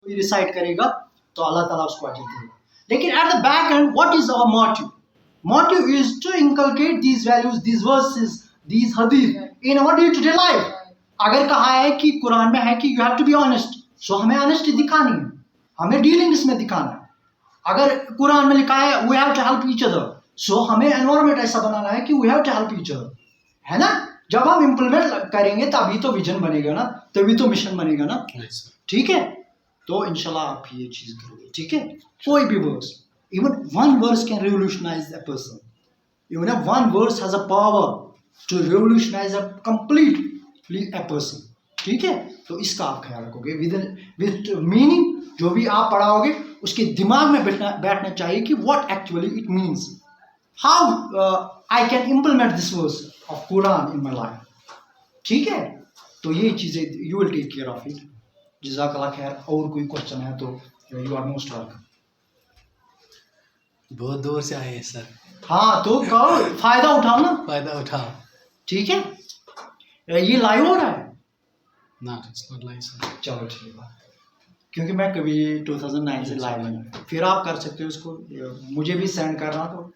Recite करेगा तो अल्लाह ताला उसको अजर देगा। लेकिन at the back end what is our motive? Motive is to inculcate these values, these verses, these हदीस in our day to day life. अगर कहा है कि कुरान में है कि you have to be honest, so हमें ऑनेस्टी दिखानी है, हमें डीलिंग्स में दिखाना है। अगर कुरान में लिखा है we have to help each other, so हमें एनवायरनमेंट ऐसा बनाना है कि we have to help each other, है ना। जब हम इम्प्लीमेंट करेंगे तभी तो विजन बनेगा ना, तभी तो मिशन बनेगा ना। ठीक है, तो इंशाल्लाह आप ये चीज करोगे। ठीक है, कोई भी verse, even one verse can revolutionize a person, even one verse has a power to revolutionize a completely a person. ठीक है, तो इसका आप ख्याल रखोगे। विद मीनिंग जो भी आप पढ़ाओगे उसके दिमाग में बैठना चाहिए कि what actually it means, how I can implement this verse of Quran in my life. ठीक है, तो ये चीज़ें you will take care of it. जज़ाकल्लाह खैर। और कोई क्वेश्चन है तो यू आर मोस्ट वेलकम। बहुत दूर से आए हैं सर। हाँ, तो कहो, फायदा उठाओ ना, फायदा उठाओ। ठीक है, ये लाइव हो रहा है ना? It's not live sir. चलो ठीक है, क्योंकि मैं कभी 2009 से लाइव नहीं, फिर आप कर सकते हो उसको, मुझे भी सेंड करना, तो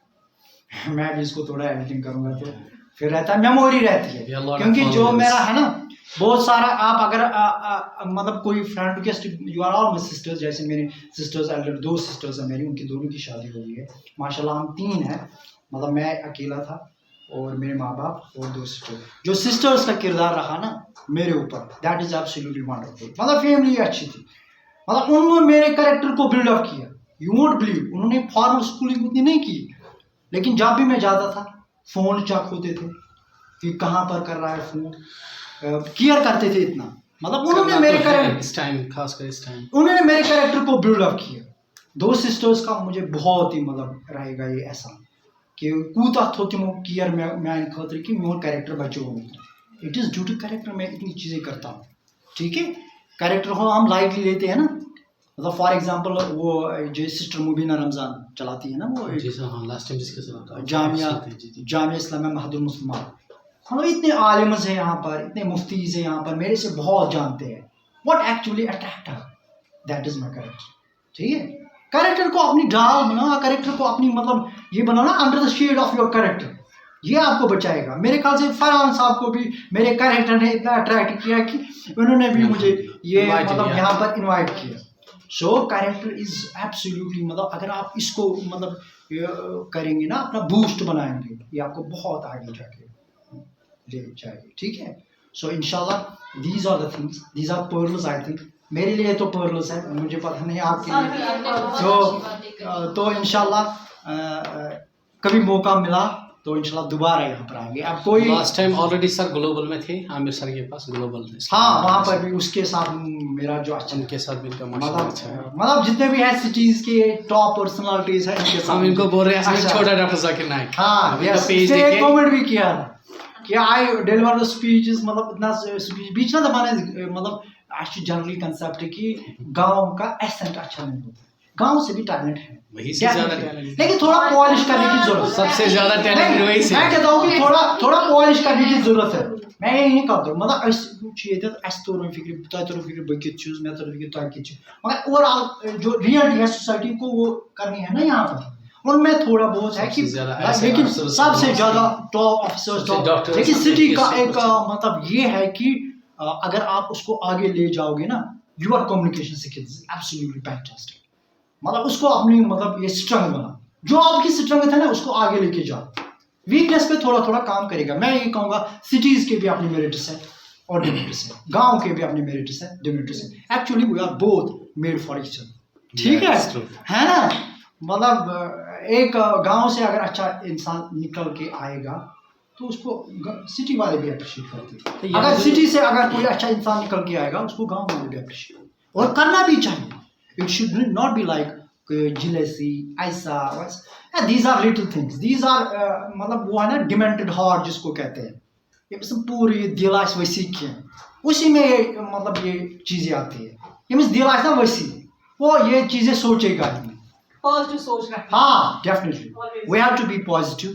मैं भी इसको थोड़ा एडिटिंग करूंगा तो फिर रहता है, मेमोरी रहती है। क्योंकि जो मेरा है ना बहुत सारा, आप अगर मतलब कोई friend request, you are all my sisters, जैसे मेरी सिस्टर्स एल्डर, 2 सिस्टर्स हैं मेरी, उनकी दोनों की शादी हो गई है माशाल्लाह। हम 3 हैं, मतलब मैं अकेला था और मेरे माँ बाप और 2 सिस्टर। जो सिस्टर्स का किरदार रहा ना मेरे ऊपर, दैट इज एब्सोल्युटली वंडरफुल। मतलब फैमिली अच्छी थी, मतलब उन्होंने मेरे कैरेक्टर को बिल्डअप किया। यू वोंट बिलीव, उन्होंने फॉर्मल स्कूलिंग उतनी नहीं की, लेकिन जब भी मैं जाता था फोन चेक होते थे कि कहाँ पर कर रहा है फोन, केयर करते थे इतना। मतलब उन्होंने मेरे कैरेक्टर, इस टाइम, खासकर इस टाइम उन्होंने मेरे कैरेक्टर को बिल्डअप किया। 2 सिस्टर्स का मुझे बहुत ही मतलब रहेगा ये ऐसा कि कूता थो तिमो केयर मैं खतर कि मोर कैरेक्टर बचो। It is due to character मैं इतनी चीज़ें करता हूँ। ठीक है, कैरेक्टर को हम लाइटली लेते हैं ना। मतलब फॉर एग्जांपल वो जो सिस्टर मुबीना रमज़ान चलाती है ना, वो लास्ट टाइम जिसके साथ जामिया इस्लामिया महदुल मुस्लिमान, हम इतने आलिम्स हैं यहाँ पर, इतने मुफ्तीज़ हैं यहाँ पर, मेरे से बहुत जानते हैं। What actually attract her, that is my character. ठीक है, कैरेक्टर को अपनी ढाल बनाओ, कैरेक्टर को अपनी मतलब ये बनाओ ना, under the shade of your character, ये आपको बचाएगा। मेरे ख्याल से फरहान साहब को भी मेरे कैरेक्टर ने इतना अट्रैक्ट किया कि उन्होंने भी मुझे ये मतलब यहाँ पर इन्वाइट किया। सो कैरेक्टर इज एब्सोल्युटली, मतलब अगर आप इसको मतलब करेंगे ना, अपना बूस्ट बनाएंगे, ये आपको बहुत आगे जाके ले जाएगी। ठीक है, सो इंशाल्लाह these are the things, these are pearls. I think मेरे लिए तो पर्ल्स है, मुझे पता नहीं आपके लिए। तो इंशाल्लाह कभी मौका मिला तो इंशाल्लाह दोबारा यहाँ पर आएंगे। अब कोई last time already sir global में थे, आमिर सर के पास ग्लोबल थे। हाँ, वहाँ पर भी उसके साथ मेरा जो अच्छा, उनके साथ भी माशाल्लाह अच्छा है। मतलब जितने भी है सिटीज के टॉप पर्सनालिटीज हैं इनके साथ। हम इनको बोल रहे हैं छोटा डॉक्टर जाकिर नाइक। हाँ, कमेंट भी किया कि आई डिलीवर द स्पीचेस, मतलब इतना स्पीच बीच ना दबाने, मतलब एक्चुअली जनरली कंसेप्ट है कि गांव का एसेंट अच्छा नहीं होता, गांव से भी टैलेंट है, वही से ज्यादा टैलेंट, लेकिन थोड़ा पॉलिश करने की जरूरत, सबसे ज्यादा टैलेंट वही से। मैं कहता हूँ कि थोड़ा पॉलिश करने की जरूरत है। मैं ये नहीं कहता, मतलब तो फिक्र बकित मैं तो मगर ओवरऑल जो रियलिटी है सोसाइटी को वो करनी है ना यहाँ पर, उनमें थोड़ा बहुत है कि, लेकिन सबसे ज्यादा टॉप ऑफिसर्स, लेकिन सिटी का एक मतलब ये है कि अगर आप उसको आगे ले जाओगे ना, your communication skills absolutely fantastic. मतलब उसको अपनी मतलब ये स्ट्रेंथ बना, जो आपकी स्ट्रेंथ है ना उसको आगे लेके जाओ। वीकनेस पे थोड़ा थोड़ा काम करेगा। मैं ये कहूँगा सिटीज के भी अपनी मेरिट्स है और डिमेरिट्स है, गांव के भी अपनी मेरिट्स है, डिमेरिट्स है। Actually we are both made for each other. ठीक है ना। मतलब एक गांव से अगर अच्छा इंसान निकल के आएगा तो उसको सिटी वाले भी अप्रिशिएट करते हैं। अगर सिटी से अगर कोई अच्छा इंसान निकल के आएगा उसको गांव वाले भी अप्रिशिएट, और करना भी चाहिए। It should not be like jealousy, ऐसा वैसा। these are little things, these are मतलब वो है ना demented heart जिसको कहते हैं, ये पूरी दिल आस वैसी की उसी में मतलब ये चीजें आती है। ये दिल आस ना वैसी, वो ये चीजें सोचेगा ही, पॉजिटिव सोच रखना। हाँ definitely we have to be positive.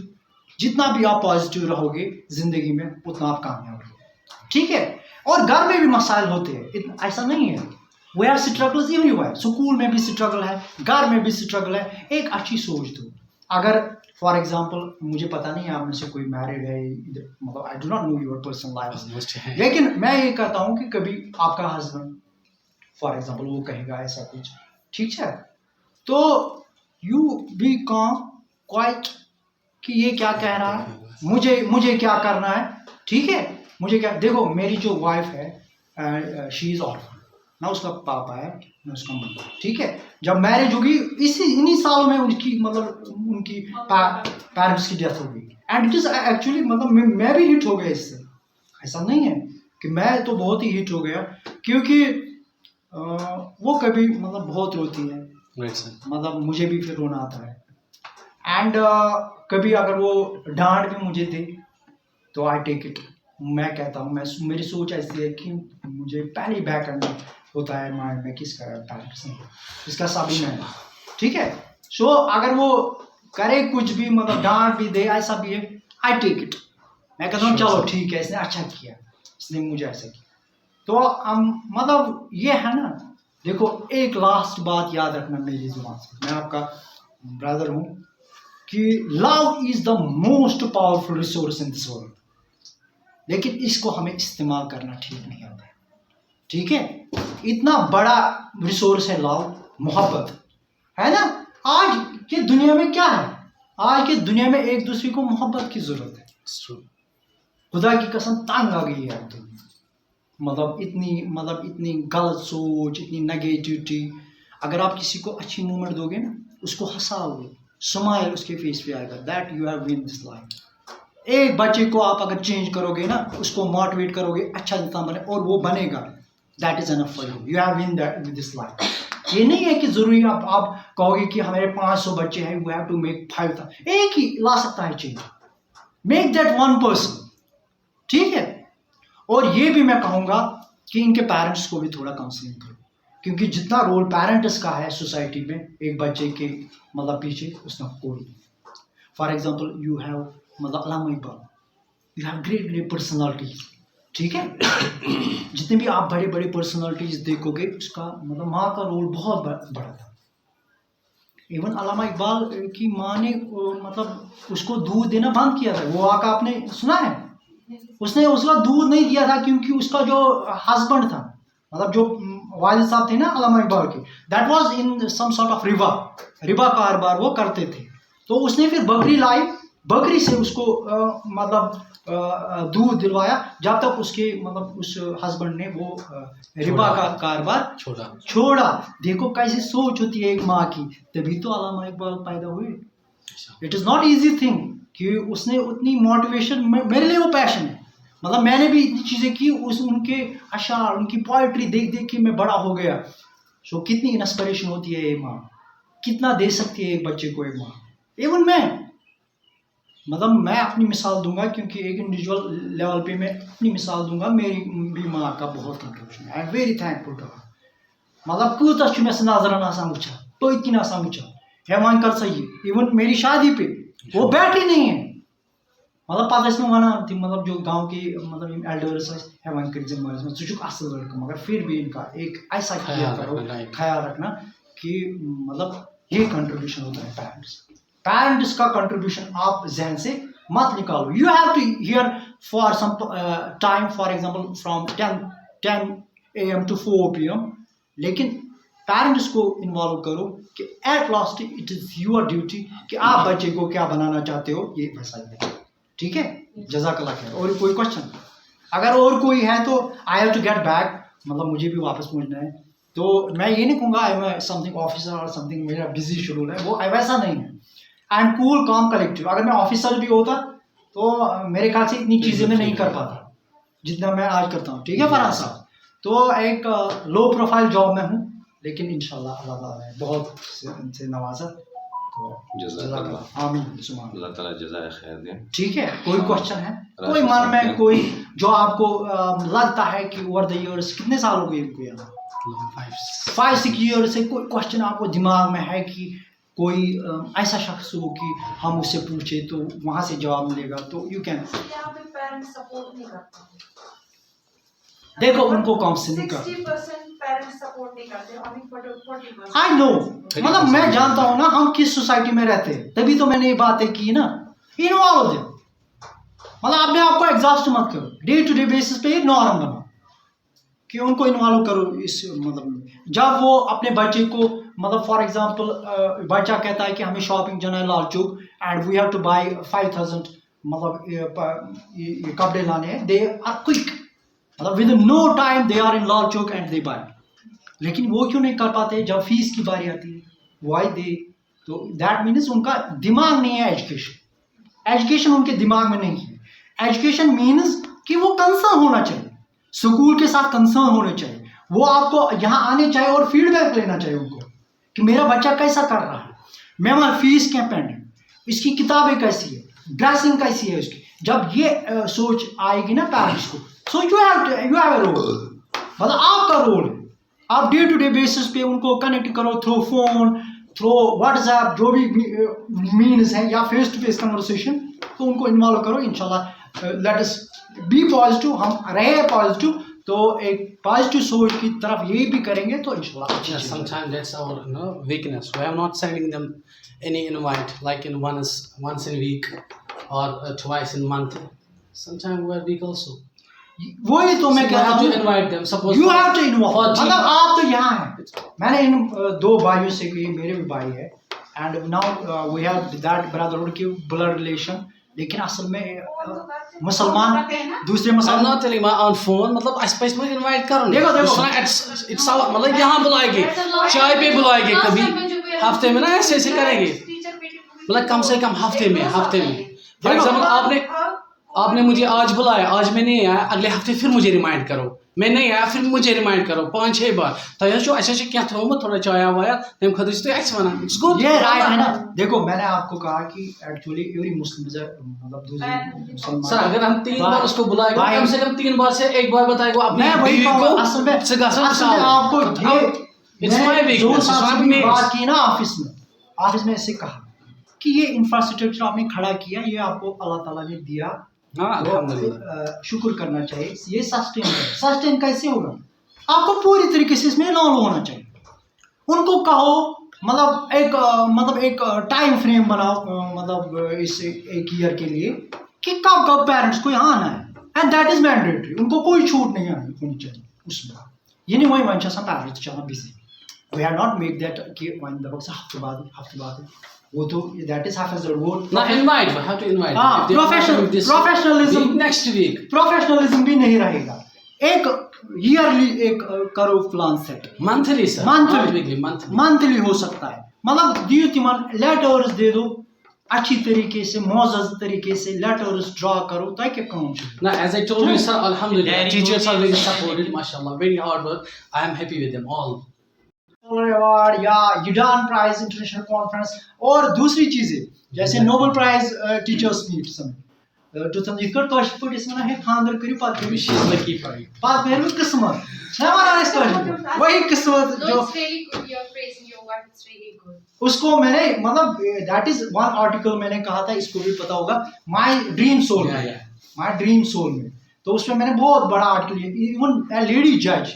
जितना भी आप पॉजिटिव रहोगे जिंदगी में उतना आप कामयाब रहोगे। ठीक है, और घर में भी मसाइल होते हैं, ऐसा नहीं है we are struggles everywhere, school में भी स्ट्रगल है, घर में भी स्ट्रगल है। एक अच्छी सोच दो। अगर फॉर एग्जांपल मुझे पता नहीं है आप में से कोई मैरिड है इधर, मतलब I do not know your personal life, लेकिन मैं ये कहता हूँ कि कभी आपका हस्बैंड फॉर एग्जांपल वो कहेगा ऐसा कुछ, ठीक है, तो यू बी कॉम क्वाइट कि ये क्या कह रहा है, मुझे क्या करना है, ठीक है, मुझे क्या, देखो मेरी जो वाइफ है शी इज ऑर्फन ना, उसका पापा है ना उसका मम्मा, ठीक है। जब मैरिज होगी इन्हीं सालों में उनकी मतलब उनकी पेरेंट्स की डेथ हो गई, एंड इट इज एक्चुअली मतलब मैं भी हिट हो गया इससे, ऐसा नहीं है कि मैं तो बहुत ही हिट हो गया, क्योंकि वो कभी मतलब बहुत रोती है, मतलब मुझे भी फिर रोना आता है, एंड कभी अगर वो डांट भी मुझे दे तो आई टेक इट। मैं कहता हूँ, मैं मेरी सोच ऐसी है कि मुझे पहले ही बैक करना होता है माइंड में किसका पेरेंट्स ने, इसका सभी में, ठीक है। सो अगर वो करे कुछ भी मतलब डांट भी दे ऐसा भी है, आई टेक इट, मैं कहता हूँ चलो ठीक है इसने अच्छा किया, इसने मुझे ऐसा किया। तो मतलब ये है ना, देखो एक लास्ट बात याद रखना मेरी जुबान से, मैं आपका ब्रदर हूँ, कि love is the most powerful resource in this world, लेकिन इसको हमें इस्तेमाल करना ठीक नहीं आता है, ठीक है। इतना बड़ा रिसोर्स है लव, मोहब्बत, है ना। आज की दुनिया में क्या है, आज की दुनिया में एक दूसरे को मोहब्बत की जरूरत है। खुदा की कसम तंग आ गई है दुनिया, मतलब इतनी गलत सोच, इतनी नेगेटिविटी। अगर आप किसी को अच्छी मूवमेंट दोगे ना, उसको हंसाओगे, स्माइल उसके फेस पे आएगा, that you have win this life. एक बच्चे को आप अगर चेंज करोगे ना, उसको मोटिवेट करोगे अच्छा इंसान बने और वो बनेगा, that is enough for you, you have win that with this life. ये नहीं है कि जरूरी आप कहोगे कि हमारे 500 बच्चे हैं, वी हैव टू मेक 5,000, एक ही ला सकता है change, make that one person, ठीक है। और ये भी मैं कहूँगा कि इनके पेरेंट्स को भी थोड़ा काउंसलिंग करो, क्योंकि जितना रोल पेरेंट्स का है सोसाइटी में एक बच्चे के मतलब पीछे, उसका कोई। फॉर एग्जांपल यू हैव मतलब Allama Iqbal, you have great personalities, ठीक है। जितने भी आप बड़े बड़े पर्सनालिटीज देखोगे, उसका मतलब माँ का रोल बहुत बड़ा था। इवन अल्लामा इकबाल की माँ ने मतलब उसको दूध देना बंद किया था, वो आका आपने सुना है, उसने उसका दूध नहीं दिया था क्योंकि उसका जो हस्बैंड था, मतलब जो वालिद साहब थे ना अल्लामा इकबाल के, that was in some sort of रिबा कारोबार वो करते थे। तो उसने फिर बकरी लाई, बकरी से उसको मतलब दूध दिलवाया, जब तक उसके मतलब उस हस्बैंड ने वो रिबा का कारोबार छोड़ा। देखो कैसी सोच होती है एक माँ की, तभी तो अल्लामा इकबाल पैदा हुए। It is not easy thing कि उसने उतनी मोटिवेशन, मेरे लिए वो पैशन है, मतलब मैंने भी इतनी चीज़ें की, उनके अशार, उनकी पोइट्री देख देख के मैं बड़ा हो गया। सो कितनी इंस्पिरेशन होती है ये माँ, कितना दे सकती है एक बच्चे को एक माँ। इवन मैं मतलब मैं अपनी मिसाल दूंगा, क्योंकि एक इंडिविजुअल लेवल पे मैं अपनी मिसाल दूंगा, मेरी भी माँ का बहुत कंट्रीब्यूशन है, I am very thankful to her. मतलब कूता मैं नजर आसान वुचा तो इतनी आसान वुचा हेमान कर सही, इवन मेरी शादी पे वो बैठी नहीं है, मतलब पता वन थी, मतलब जो गांव के मतलब एल्डर्स हेवन कर असल लड़का, मगर फिर भी इनका एक ऐसा ख्याल रखना कि मतलब ये कंट्रीब्यूशन होता है पेरेंट्स का कंट्रीब्यूशन आप जहन से मत निकालो। You have to here for some time, for example from 10 AM to 4 PM, लेकिन पेरेंट्स को इन्वॉल्व करो कि at last it is your duty कि आप बच्चे को क्या बनाना चाहते हो, ये बताइए, ठीक है। जज़ाकल्लाह खैर। और कोई क्वेश्चन अगर और कोई है तो I have to get back, मतलब मुझे भी वापस पहुंचना है, तो मैं ये नहीं कहूँगा आई एम समथिंग ऑफिसर और समथिंग मेरा बिजी शेड्यूल है, वो वैसा नहीं है। आई एम कूल काम कलेक्टिव। अगर मैं ऑफिसर भी होता तो मेरे ख्याल से इतनी चीज़ें मैं नहीं कर पाता जितना मैं आज करता हूँ, ठीक है फरहान साहब। तो एक लो प्रोफाइल जॉब में हूँ, लेकिन इंशाल्लाह अल्लाह ताला ने बहुत से नवाजा, तो आमीन अल्लाह ताला जज़ाए खैर दे, ठीक है। कोई क्वेश्चन है, कोई मन में कोई जो आपको लगता है कि ओवर द इयर्स, कितने साल हो गए इनको यहाँ 5-6 ईयर से, कोई क्वेश्चन आपको दिमाग में है कि कोई ऐसा शख्स हो कि हम उससे पूछे तो वहाँ से जवाब मिलेगा, तो यू कैन। देखो उनको काउंसलिंग कर 60% पेरेंट्स सपोर्ट नहीं करते, ओनली 40%। आई नो, मतलब मैं जानता हूँ ना हम किस सोसाइटी में रहते हैं, तभी तो मैंने ये बातें की ना। इन्वॉल्व हो, मतलब अपने आप को एग्जॉस्ट मत करो, डे टू डे बेसिस पे नॉर्म बनो कि उनको इन्वॉल्व करो इस मतलब जब वो अपने बच्चे को मतलब फॉर एग्जांपल बच्चा कहता है कि हमें शॉपिंग जाना है Lal Chowk and we have to buy 5000 मतलब ये कपड़े लाने हैं, दे आर क्विक, मतलब with no time they are in Lal Chowk and they buy. लेकिन वो क्यों नहीं कर पाते जब फीस की बारी आती है, वाई दे, तो दैट मीन्स उनका दिमाग नहीं है एजुकेशन उनके दिमाग में नहीं है। एजुकेशन मीन्स कि वो कंसर्न होना चाहिए, स्कूल के साथ कंसर्न होने चाहिए, वो आपको यहाँ आने चाहिए और फीडबैक लेना चाहिए उनको कि मेरा बच्चा कैसा कर रहा है, मेरा फीस क्या पेंडिंग, इसकी किताबें कैसी है, ड्रेसिंग कैसी है उसकी। जब ये सोच आएगी ना पेरेंट्स को, so you have a role, मतलब आपका रोल है, आप डे टू डे बेसिस पे उनको कनेक्ट करो थ्रू फोन, थ्रू व्हाट्सएप, जो भी मीन्स है, या फेस टू फेस कन्वर्सेशन, तो उनको इन्वॉल्व करो। इंशाल्लाह लेट अस बी पॉजिटिव, हम रहे पॉजिटिव, तो एक पॉजिटिव सोच की तरफ यही भी करेंगे तो इंशाल्लाह। Sometimes that's our weakness. We are not sending them any invite like in once in a week or twice in a month. Sometimes we are weak also. वही तो मैं So you कहता have to हूँ, invite them. Suppose you have to involve, for मतलब आप तो यहाँ हैं। मैंने इन दो भाइयों से, ये मेरे भी भाई है, and now we have that brotherhood की ब्लड रिलेशन, लेकिन असल में मुसलमान दूसरे I'm मुसलमान। not telling my on phone. मतलब इस पे इसमें invite करो। देखो it's our मतलब यहाँ बुलाएंगे, चाय पे बुलाएंगे, कभी हफ्ते में ना ऐसे करेंगे, मतलब कम से कम हफ्ते में। फॉर एग्जाम्पल आपने मुझे आज बुलाया, आज मैं नहीं आया, अगले हफ्ते फिर मुझे रिमाइंड करो, मैं नहीं आया फिर मुझे रिमाइंड करो 5-6 बार। तो ऐसे क्या थोड़ा थोड़ा चाया वाया तम खुद इट्स गुड, ये राइट है ना। देखो मैंने आपको कहा कि एक्चुअली एवरी मुस्लिम मतलब दूसरे मुसलमान, सर अगर हम 3 बार उसको बुलाएगा, कम से कम 3 बार से 1 बार बताएगा अपनी मैं वही बीवी कहूँगा, को। असल में आपको आपको It's my weakness, जो it's not आपसे me. बात की ना ऑफिस में ऐसे कहा कि ये इंफ्रास्ट्रक्चर आपने खड़ा किया, ये आपको अल्लाह ताला ने दिया, हाँ तो अल्हम्दुलिल्लाह। शुक्र करना चाहिए। ये सस्टेन कैसे होगा, आपको पूरी तरीके से इसमें इन्वॉल्व होना चाहिए। उनको कहो मतलब एक टाइम फ्रेम बनाओ, मतलब इस एक ईयर के लिए कि कब कब पेरेंट्स को यहाँ आना है, एंड दैट इज मैंडेटरी, उनको कोई छूट नहीं आनी होनी चाहिए उसमें। ये नहीं वही वंशा पेरेंट्स चलना busy, we are not make that कि हफ्ते बाद वो तो दैट इज हाफ एज वो ना invite, we have to invite. हाँ, प्रोफेशनलिज्म नेक्स्ट वीक, प्रोफेशनलिज्म भी नहीं रहेगा। एक ईयरली एक करो plan set, monthly sir, monthly हो सकता है, मतलब दियो तिमान लेटर्स दे दो अच्छी तरीके से, मोअज़्ज़ज़ तरीके से लेटर्स ड्रा करो ताकि काम चले। ना as I told you sir, alhamdulillah teachers are very supportive, mashallah, very hard work, I am happy with them all. Award या यूडान प्राइज इंटरनेशनल कॉन्फ्रेंस और दूसरी चीजें जैसे नोबेल प्राइज टीचर्स मीट समय तो तुम इधर कश पर इसमें है खानदार करी पात में She is lucky for you. पात में किस्मत ना मारा इस कश वही किस्मत जो It's really good, you're praising your work, it's really good. उसको मैंने मतलब दैट इज वन आर्टिकल मैंने कहा था, इसको भी पता होगा, माय ड्रीम सोल में, तो उसमें मैंने बहुत बड़ा आर्टिकल, इवन लेडी जज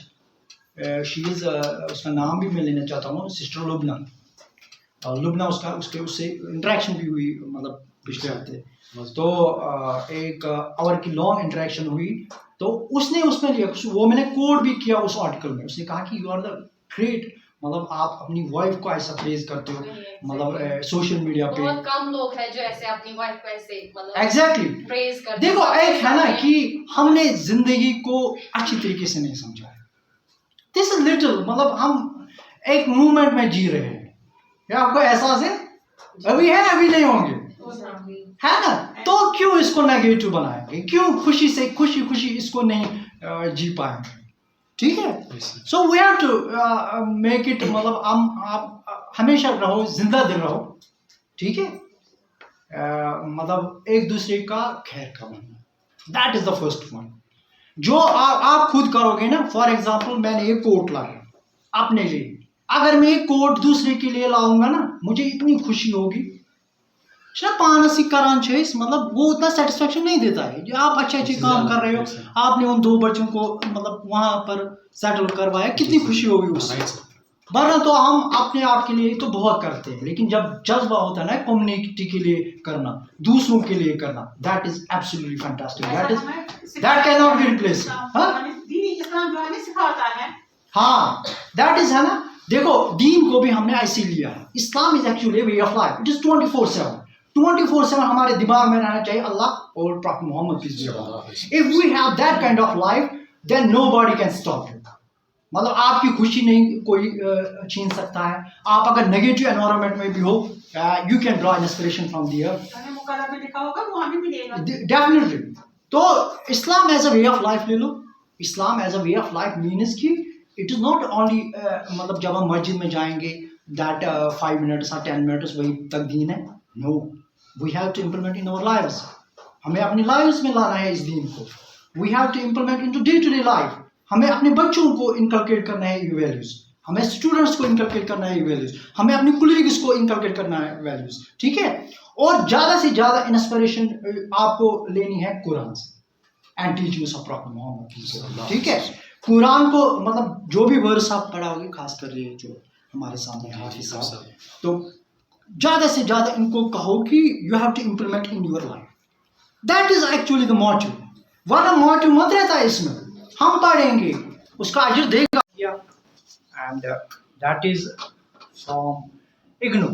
शी इज, उसका नाम भी मैं लेना चाहता हूँ, सिस्टर लुबना उससे इंटरेक्शन भी हुई, मतलब पिछले हफ्ते, तो एक आवर की लॉन्ग इंटरेक्शन हुई, तो उसने उसमें लिया, वो मैंने कोड भी किया उस आर्टिकल में। उसने कहा कि यू आर द ग्रेट, मतलब आप अपनी वाइफ को ऐसा प्रेज करते हो, मतलब सोशल मीडिया पे बहुत कम लोग हैं जो ऐसे अपनी वाइफ को ऐसे मतलब एग्जैक्टली प्रेज करते हैं। देखो एक है ना कि हमने जिंदगी को अच्छी तरीके से नहीं समझा है, दिस इज लिटिल, मतलब हम एक मूवमेंट में जी रहे हैं, क्या आपको एहसास है? अभी है अभी नहीं होंगे, है ना? तो क्यों इसको नेगेटिव बनाएंगे, क्यों खुशी इसको नहीं जी पाएंगे? ठीक है, so we have to make it, मतलब आप हमेशा रहो, जिंदा दिल रहो, ठीक है, मतलब एक दूसरे का खैर का बनना, that is the first one. जो आप खुद करोगे ना, फॉर एग्जाम्पल मैंने एक कोट लाया अपने लिए, अगर मैं एक कोट दूसरे के लिए लाऊंगा ना, मुझे इतनी खुशी होगी, पानस ही करान चीज, मतलब वो उतना सेटिस्फेक्शन नहीं देता है। जो आप अच्छे अच्छे काम कर रहे हो, आपने उन 2 बच्चों को मतलब वहां पर सेटल करवाया, कितनी खुशी होगी उससे। वरना तो हम अपने आप के लिए तो बहुत करते हैं, लेकिन जब जज्बा होता है ना कम्युनिटी के लिए करना, दूसरों के लिए करना, that is absolutely fantastic, that can not be replaced. दीनी इस्लाम जो हमें सिखाता है, हाँ दैट इज है ना। देखो दीन को भी हमने ऐसे लिया है, Islam is actually way of life, it is 24/7 हमारे दिमाग में रहना चाहिए अल्लाह और prophet Mohammed peace be upon him. If we have that kind of life then nobody can stop you. मतलब आपकी खुशी नहीं कोई छीन सकता है। आप अगर नेगेटिव एनवायरनमेंट में भी हो, you can draw inspiration from there, हमें मुकर्रर में लिखा होगा वो हमें मिलेगा डेफिनेटली। तो Islam as a way of life ले लो। Islam as a way of life means कि इट इज नॉट ओनली मतलब जब हम मस्जिद में जाएंगे दैट 5 मिनट्स और 10 मिनट्स वही तक दीन है। No, we have to implement in our lives. हमें अपनी लाइव्स में लाना है इस दीन को। We have to implement in to day life. हमें अपने बच्चों को इनकलकेट करना है ये वैल्यूज, हमें स्टूडेंट्स को इनकलकेट करना है ये वैल्यूज, हमें अपने कुलीग्स को इनकलकेट करना है वैल्यूज, ठीक है। और ज़्यादा से ज़्यादा इंस्पिरेशन आपको लेनी है कुरान से and teachings of prophet Mohammad, ठीक है। कुरान को मतलब जो भी वर्स आप पढ़ाओगे, खासकर ये जो हमारे सामने हाफिज साहब, तो ज़्यादा से ज़्यादा इनको कहो कि you have to implement in your life. That is actually the motive. वरना मोटिव मत रहता है इसमें, हम पढ़ेंगे उसका अजर देगा, and that is from IGNOU,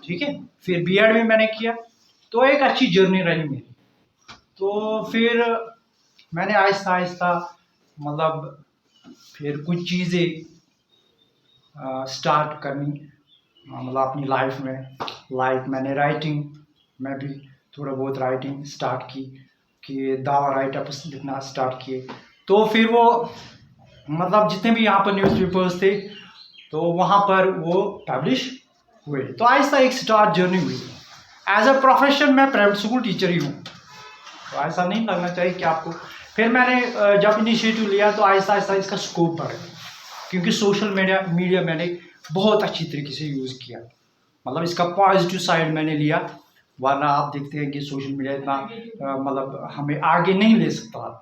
ठीक है। फिर बीएड में मैंने किया, तो एक अच्छी जर्नी रही मेरी। तो फिर मैंने आहिस्ता आहिस्ता मतलब फिर कुछ चीज़ें स्टार्ट करनी मतलब अपनी लाइफ में। लाइक मैंने राइटिंग में भी थोड़ा बहुत राइटिंग स्टार्ट की, कि दावा राइटअप्स लिखना स्टार्ट किए। तो फिर वो मतलब जितने भी यहाँ पर न्यूज़पेपर्स थे तो वहाँ पर वो पब्लिश हुए। तो आहिस्ता एक स्टार्ट जर्नी हुई। एज अ प्रोफेशन मैं प्राइवेट स्कूल टीचर ही हूँ, तो ऐसा नहीं लगना चाहिए कि आपको। फिर मैंने जब इनिशिएटिव लिया तो आहिस्ता आहिस्ता इसका स्कोप बढ़ा, क्योंकि सोशल मीडिया मैंने बहुत अच्छी तरीके से यूज़ किया। मतलब इसका पॉजिटिव साइड मैंने लिया, वरना आप देखते हैं कि सोशल मीडिया इतना मतलब हमें आगे नहीं ले सकता।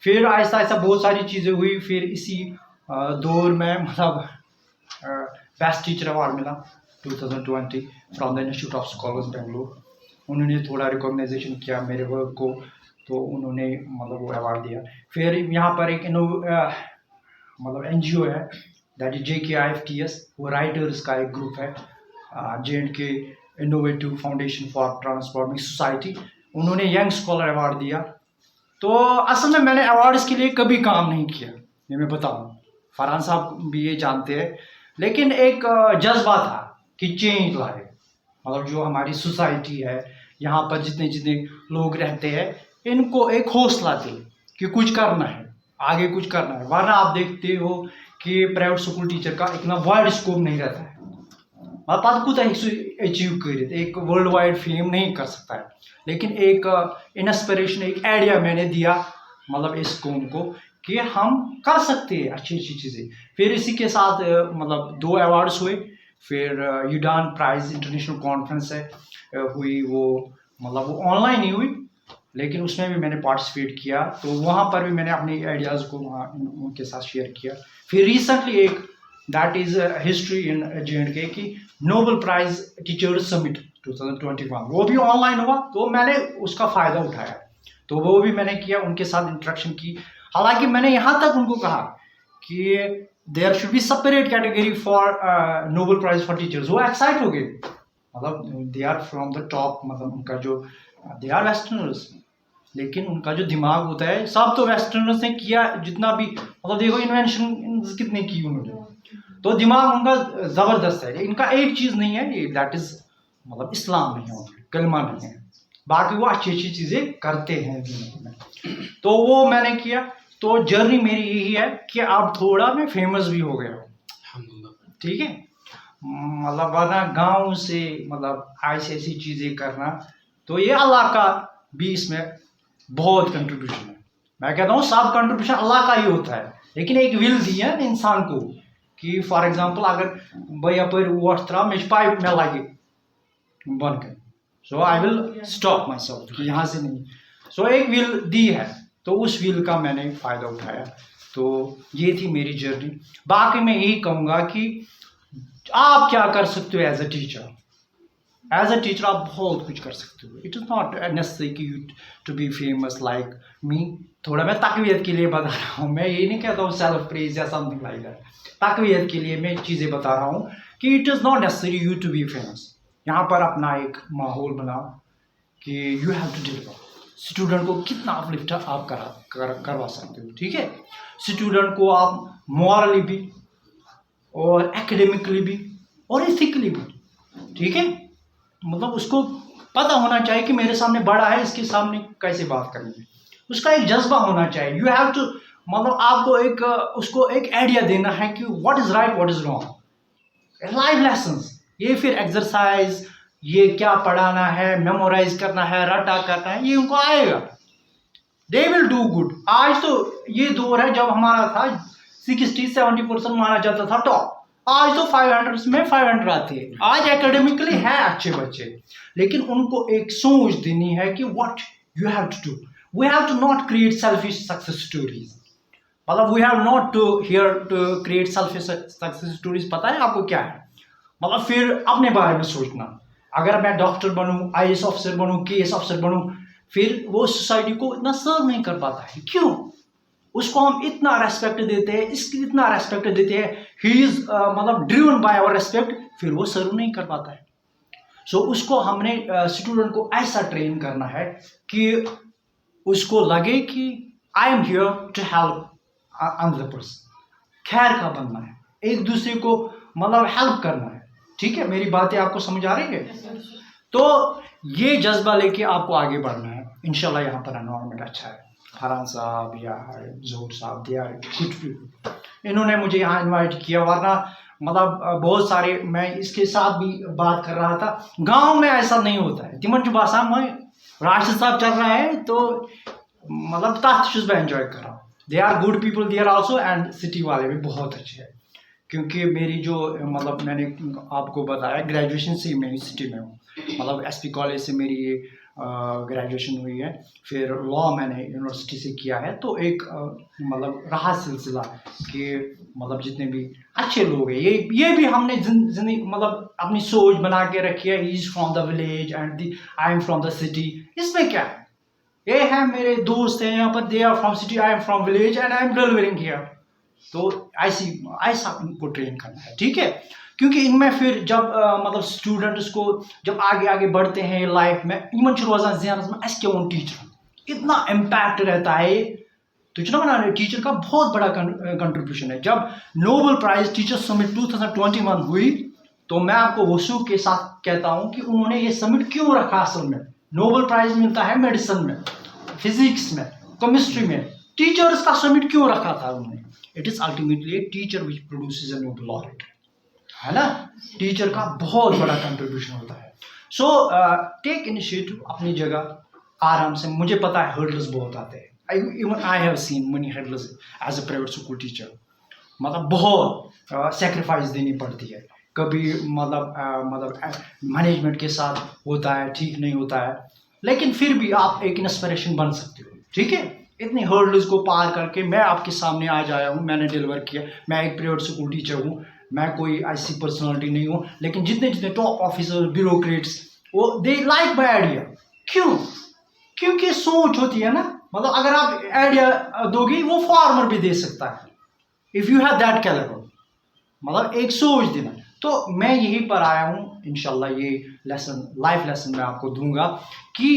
फिर आहिस्ता आहिस्ता बहुत सारी चीज़ें हुई। फिर इसी दौर में मतलब बेस्ट टीचर अवार्ड मिला 2020 from the institute of scholars Bangalore. उन्होंने थोड़ा रिकॉग्नाइजेशन किया मेरे वर्क को, तो उन्होंने मतलब वो अवार्ड दिया। फिर यहाँ पर एक मतलब एनजीओ है, दैट इज JKIFTS, वो राइटर्स का एक ग्रुप है, J&K innovative foundation for transforming society. उन्होंने यंग स्कॉलर अवार्ड दिया। तो असल में मैंने अवार्ड्स के लिए कभी काम नहीं किया, ये मैं बताऊँ, फरहान साहब भी ये जानते हैं। लेकिन एक जज्बा था कि चेंज लाए, मतलब जो हमारी सोसाइटी है, यहाँ पर जितने जितने लोग रहते हैं, इनको एक हौसला दे कि कुछ करना है, आगे कुछ करना है। वरना आप देखते हो कि प्राइवेट स्कूल टीचर का इतना वाइड स्कोप नहीं रहता है। मतलब कुछ अचीव कर एक वर्ल्ड वाइड फेम नहीं कर सकता है, लेकिन एक इंस्पिरेशन, एक आइडिया मैंने दिया मतलब इस कौम को कि हम कर सकते हैं अच्छी अच्छी चीज़ें। फिर इसी के साथ मतलब 2 अवार्ड्स हुए। फिर यूडान प्राइज इंटरनेशनल कॉन्फ्रेंस है हुई, वो मतलब वो ऑनलाइन ही हुई, लेकिन उसमें भी मैंने पार्टिसिपेट किया। तो वहाँ पर भी मैंने अपने आइडियाज़ को वहाँ उनके साथ शेयर किया। फिर रिसेंटली एक that is history in J&K की नोबल प्राइज टीचर्स समिट 2021, वो भी ऑनलाइन हुआ, तो मैंने उसका फ़ायदा उठाया। तो वो भी मैंने किया, उनके साथ इंटरेक्शन की। हालांकि मैंने यहाँ तक उनको कहा कि there should be separate category for Nobel prize for teachers. वो एक्साइट हो गए, मतलब they are from the top, मतलब उनका जो दे आर वेस्टर्नर्स, लेकिन उनका जो दिमाग होता है, सब तो वेस्टर्नर्स ने किया जितना भी, मतलब देखो इन्वेंशन कितने की उन्होंने, तो दिमाग उनका ज़बरदस्त है। इनका एक चीज़ नहीं है, ये दैट इज़ मतलब इस्लाम नहीं है, कलमा नहीं है, बाकी वो अच्छी अच्छी चीज़ें करते हैं दुनिया में। तो वो मैंने किया। तो जर्नी मेरी यही है कि अब थोड़ा मैं फेमस भी हो गया हूँ, ठीक है। मतलब वरना गाँव से मतलब ऐसी चीज़ें करना, तो ये अल्लाह का भी इसमें बहुत कंट्रीब्यूशन है। मैं कहता हूँ सब कंट्रीब्यूशन अल्लाह का ही होता है, लेकिन एक विल दी है इंसान को कि फॉर एग्जांपल अगर भाई यप वोट त्रा मे पाइप में लगे बन कर so I will stop myself कि यहाँ से नहीं। सो एक व्हील दी है तो उस व्हील का मैंने फ़ायदा उठाया। तो ये थी मेरी जर्नी। बाकी मैं यही कहूँगा कि आप क्या कर सकते हो as a teacher. As a teacher आप बहुत कुछ कर सकते हो। इट इज़ नॉट नेसेसरी कि you to be famous like me. थोड़ा मैं तकवीत के लिए बता रहा हूँ, मैं ये नहीं कहता हूँ सेल्फ प्रेज या समथिंग लाइक दैट। तकवीत के लिए मैं चीज़ें बता रहा हूँ कि it is not necessary you to be famous. यहाँ पर अपना एक माहौल बनाओ कि you have to deliver. Student को कितना अपलिफ्ट आप करवा सकते हो, ठीक है। स्टूडेंट को आप मॉरली भी और एकेडमिकली भी और इथिकली भी, ठीक है। मतलब उसको पता होना चाहिए कि मेरे सामने बड़ा है, इसके सामने कैसे बात करनी है। उसका एक जज्बा होना चाहिए। यू हैव टू मतलब आपको एक उसको एक आइडिया देना है कि what is right what is wrong. Life lessons, ये फिर एक्सरसाइज, ये क्या पढ़ाना है, मेमोराइज करना है, रटा करना है, ये उनको आएगा। They will do good. आज तो ये दौर है जब हमारा था 60-70% माना जाता था टॉप। आज तो 500 में 500 आते हैं। आज एकेडमिकली है अच्छे बच्चे, लेकिन उनको एक सोच देनी है कि what you have to do. We have to not create selfish success stories. मतलब we have not to here to create selfish success stories. पता है आपको क्या है? मतलब फिर अपने बारे में सोचना। अगर मैं डॉक्टर बनूं, आईएएस ऑफिसर बनूं, केएस ऑफिसर बनूं, फिर वो सोसाइटी को इतना सर्व नहीं कर पाता है। क्यों? उसको हम इतना रेस्पेक्ट देते हैं, इसकी इतना रेस्पेक्ट देते हैं, ही इज मतलब ड्रिवन बाय आवर रेस्पेक्ट, फिर वो सर्व नहीं कर पाता है। सो उसको हमने स्टूडेंट को ऐसा ट्रेन करना है कि उसको लगे कि I am here to help another person. खैर का बनना है, एक दूसरे को मतलब हेल्प करना है, ठीक है। मेरी बातें आपको समझ आ रही है? तो ये जज्बा लेके आपको आगे बढ़ना है। इंशाल्लाह यहाँ पर एनवायरनमेंट अच्छा है। फरहान साहब या जोहर साहब दिया कुछ भी, इन्होंने मुझे यहाँ इनवाइट किया, वरना मतलब बहुत सारे मैं इसके साथ भी बात कर रहा था। गांव में ऐसा नहीं होता है। तिमन जो बासा में राशिद साहब चल रहा है तो मतलब तथ चुज मैं एंजॉय कर रहा हूँ। They are good people there also, and city वाले भी बहुत अच्छे हैं। क्योंकि मेरी जो मतलब मैंने आपको बताया ग्रेजुएशन से मैं सिटी में हूँ। मतलब एसपी कॉलेज से मेरी ये ग्रेजुएशन हुई है। फिर लॉ मैंने यूनिवर्सिटी से किया है। तो एक मतलब रहा सिलसिला कि मतलब जितने भी अच्छे लोग हैं, ये भी हमने जिंदगी मतलब अपनी सोच बना के रखी है। He is from the village and I am from the city. इसमें क्या है? ये है मेरे दोस्त हैं यहाँ पर, they are from city, I am from village and I am delivering here. तो ऐसा इनको ट्रेन करना है, ठीक है। क्योंकि इनमें फिर जब मतलब स्टूडेंट्स को जब आगे आगे बढ़ते हैं लाइफ में, इमन रोजान जहनस में अस क्या टीचर इतना इम्पैक्ट रहता है। तो चुना बना टीचर का बहुत बड़ा कंट्रीब्यूशन है। जब नोबेल प्राइज टीचर समिट 2021 हुई, तो मैं आपको वसूख के साथ कहता हूं कि उन्होंने ये समिट क्यों रखा। असल में नोबेल प्राइज मिलता है मेडिसिन में, फिजिक्स में, केमिस्ट्री में, टीचर्स का समिट क्यों रखा था उन्होंने? It is ultimately a teacher which produces a Nobel laureate, है ना। टीचर का बहुत बड़ा कंट्रीब्यूशन होता है। सो टेक इनिशिएटिव अपनी जगह आराम से। मुझे पता है हर्डल्स बहुत आते हैं। Even I have seen many hurdles as a private school teacher. मतलब बहुत सेक्रीफाइस देनी पड़ती है। कभी मतलब मैनेजमेंट के साथ होता है, ठीक नहीं होता है, लेकिन फिर भी आप एक इंस्पिरेशन बन सकते हो, ठीक है। इतनी हर्डल्स को पार करके मैं आपके सामने आज आया हूँ, मैंने डिलीवर किया। मैं एक प्राइवेट स्कूल टीचर हूँ, मैं कोई ऐसी पर्सनालिटी नहीं हूँ, लेकिन जितने जितने टॉप ऑफिसर, ब्यूरोक्रेट्स, वो दे लाइक माई आइडिया। क्यों? क्योंकि सोच होती है ना। मतलब अगर आप आइडिया दोगे, वो फार्मर भी दे सकता है if you have that calibre. मतलब एक सोच देना। तो मैं यहीं पर आया हूँ। इंशाल्लाह ये लेसन, लाइफ लेसन मैं आपको दूंगा कि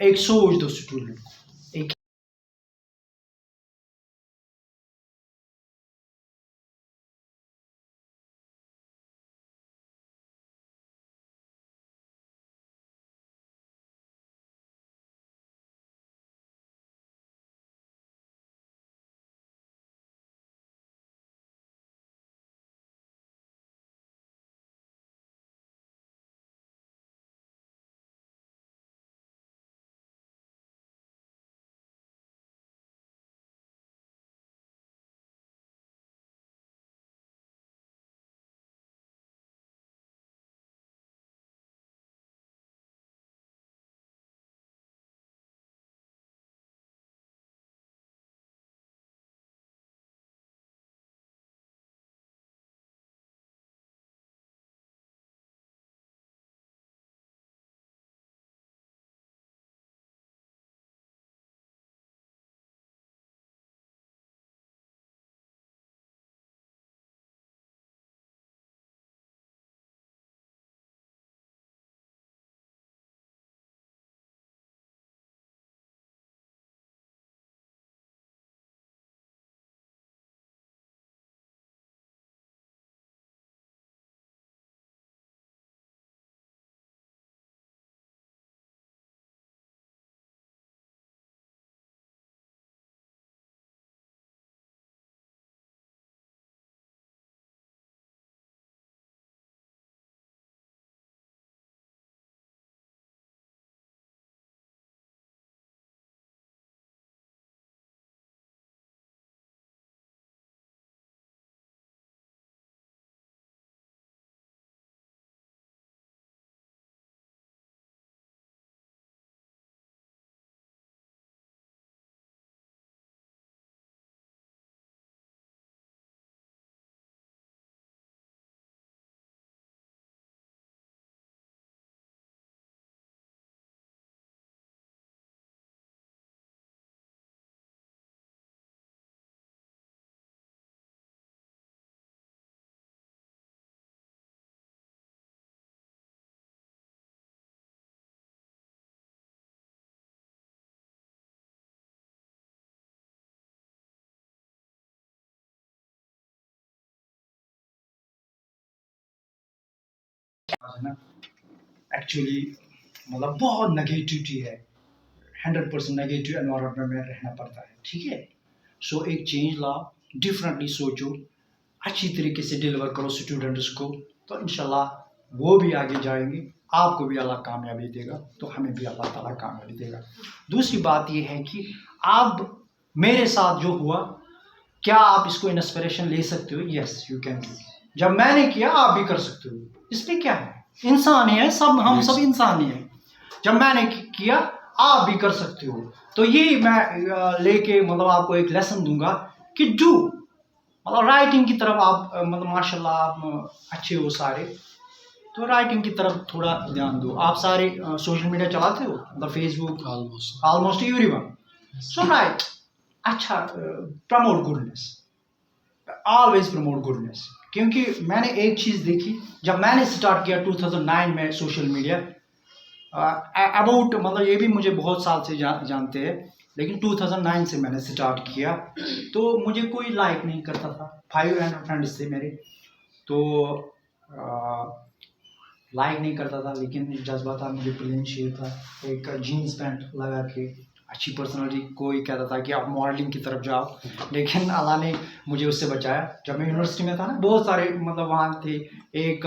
एक सोच दो स्टूडेंट को, एक है ना, एक्चुअली मतलब बहुत नेगेटिविटी है, 100% नेगेटिव एनवायरनमेंट में रहना पड़ता है, ठीक है। सो एक चेंज लाओ, डिफरेंटली सोचो, अच्छी तरीके से डिलीवर करो स्टूडेंट्स को, तो इंशाल्लाह वो भी आगे जाएंगे, आपको भी अल्लाह कामयाबी देगा, तो हमें भी अल्लाह ताला कामयाबी देगा। दूसरी बात ये है कि आप मेरे साथ जो हुआ, क्या आप इसको इंस्पिरेशन ले सकते हो? Yes you can do. जब मैंने किया आप भी कर सकते हो, इसमें क्या है, इंसान ही है सब, हम सब इंसान ही हैं। जब मैंने किया आप भी कर सकते हो। तो ये मैं लेके मतलब आपको एक लेसन दूंगा कि डू, मतलब राइटिंग की तरफ आप मतलब माशाल्लाह आप अच्छे हो सारे, तो राइटिंग की तरफ थोड़ा ध्यान दो। आप सारे सोशल मीडिया चलाते हो, मतलब फेसबुक, ऑलमोस्ट एवरीवन, सो राइट, अच्छा, promote goodness, always promote goodness. क्योंकि मैंने एक चीज़ देखी, जब मैंने स्टार्ट किया 2009 में सोशल मीडिया, अबाउट मतलब ये भी मुझे बहुत साल से जानते हैं, लेकिन 2009 से मैंने स्टार्ट किया, तो मुझे कोई लाइक नहीं करता था, 500 फ्रेंड्स थे मेरे, तो लाइक नहीं करता था, लेकिन जज्बा था, मुझे प्लेन शेप था, एक जीन्स पैंट लगा के, अच्छी पर्सनालिटी, कोई कहता था कि आप मॉडलिंग की तरफ जाओ, लेकिन अल्लाह ने मुझे उससे बचाया। जब मैं यूनिवर्सिटी में था ना, बहुत सारे मतलब वहाँ थे, एक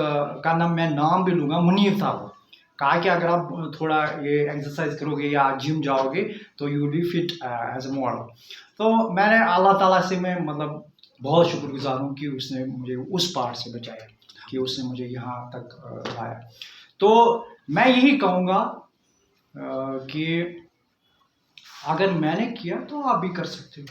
का नाम मैं नाम भी लूँगा, मुनीर था, वो कहा कि अगर आप थोड़ा ये एक्सरसाइज करोगे या जिम जाओगे तो you will be fit as a model. तो मैंने अल्लाह ताला से मैं मतलब बहुत शुक्रगुजार हूँ कि उसने मुझे उस पार से बचाया, कि उसने मुझे यहाँ तक लाया। तो मैं यही कहूँगा कि अगर मैंने किया तो आप भी कर सकते हो,